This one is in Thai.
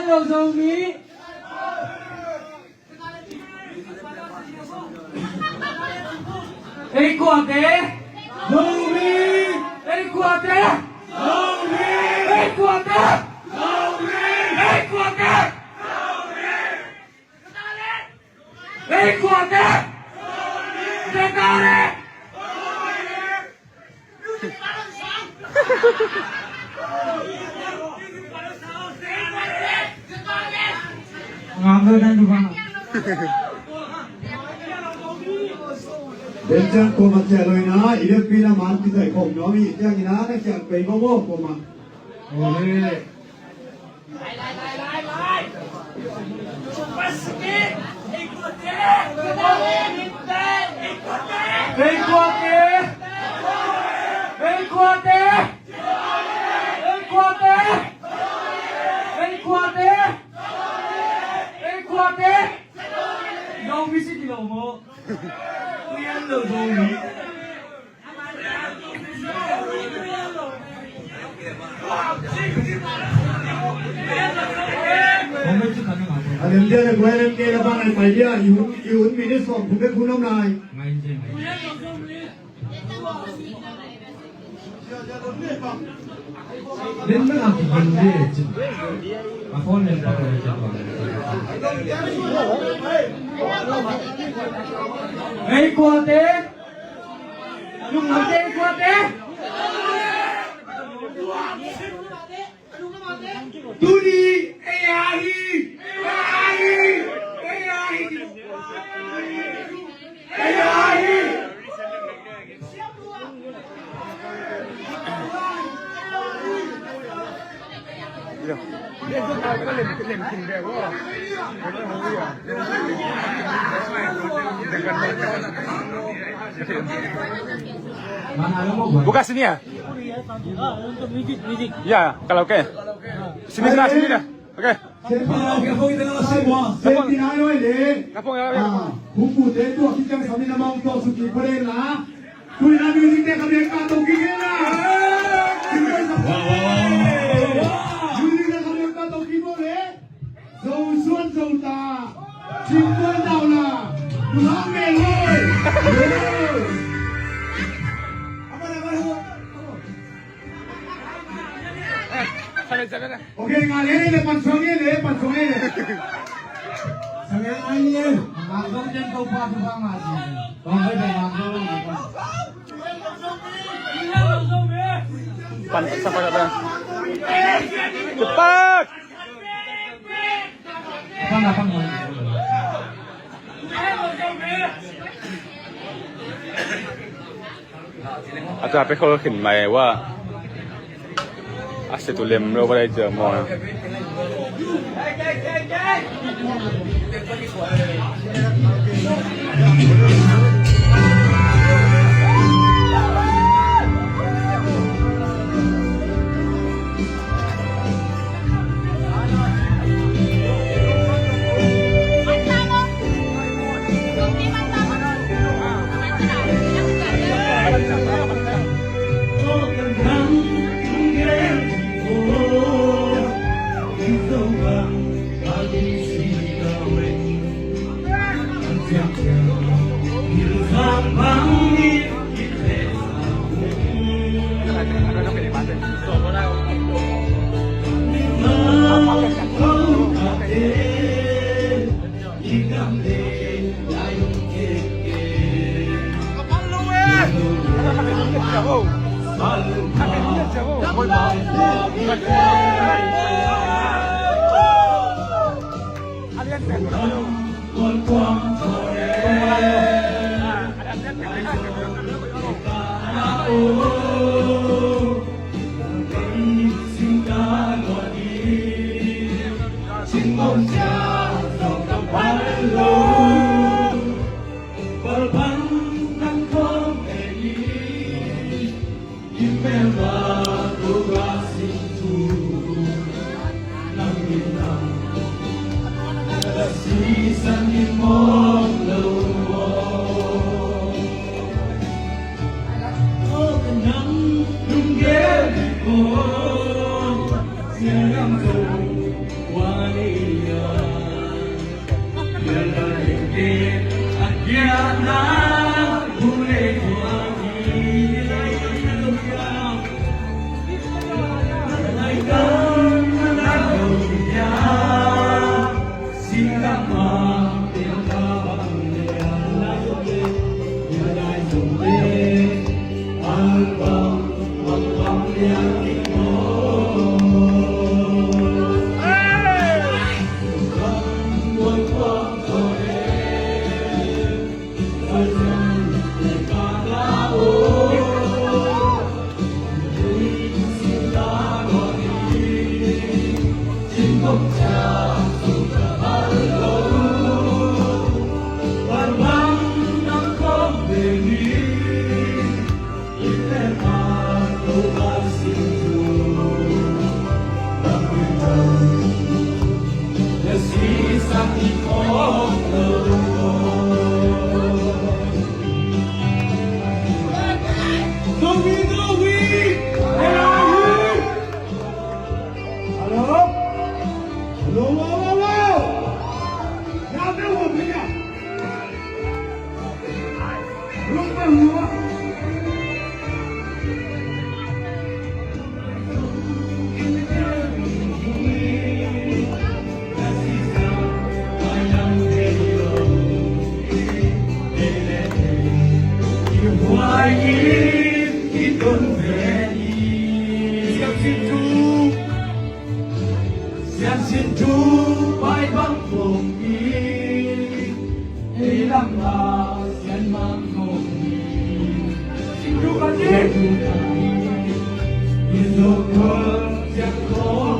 လုံဆုံးပြီးအိတ်ကွာတဲ့လုံပြီးအိတ်ကွာတဲ့လုံပြီးအိတ်ကွာတဲ့လုံပြီးအိတ်ကွာတဲ့လုံပြီးအိတ်ကွာတဲ့တဲ့ကားလေငါတို့တန်းတူပါเดินจังโกมาเจริญนะอีเด็กปีละมันที่ใส่ผมน้องมีจังกินนะแต่จังไปโม่โกมาโอ้ยเฮ้ยกวาเต้เฮ้ยกวาเต้เฮ้ยกวาเต้เฮ้ยกวาเต้เฮ้ยกวาเต้น้องไม่ใช่ที่เราโม่เรียนเราตรงนี้อันนี้เดี๋ยวกูให้เล่นเกมบ้านไอ้ไปเดี๋ยวอยู่มีได้สอบผมเป็นคุณน้องนายเล่นไม่ทำกินดีจริงมาฟ้อนเล่นไปเลยจังเฮ้ยกวาเต้ลุงทำเต้กวาเต้ดูดีเอ้ยอาฮีเอ้ยอาฮีเอ้ยอาฮีเอ้ยอาฮีBuka sini ya? Ya, kalau oke. Sini dah, sini dah. Oke. เส้นพี่น้องกับพวกที่เราใช้บ่เส้นพี่น้องด้วยเลย Kapung ya. ผู้พูดเด็กตัวที่จังสามีน้ำมันตัวสุกี้ประเด็นนะคุยนะมิวสิกเด็กกับเด็กการตกกี่กันนะมิวสิกกับเด็กการตกกี่คนเลยโซส่วนโซตาชิมกันดาวนะบุญเมย์เลยโอเคงานนี้เลยปันส่งนี่เลยปันส่งนี่เลยสังเกตไอ้เนี่ยงานต้องเจนเขาพาทุกงานสิต้องไปงานเขา Pan sampai ke sana. Cepat. Apa? อาจารย์ไปเขาเห็นไหมว่าอาเซตุเลมเราไม่ได้เจอมอนะWhy không cha Barbang ng kompeni Itemado basinto Pagkitang Nasisang ikong Dowi, Dowi! Where are you? Hello? Hello, hello! Grabe mo, bigla! Rumah, rumah. Siang sintu pai bang bông đi làm là siang mang ngông đi sintu cái gì? Yêu thương chẳng có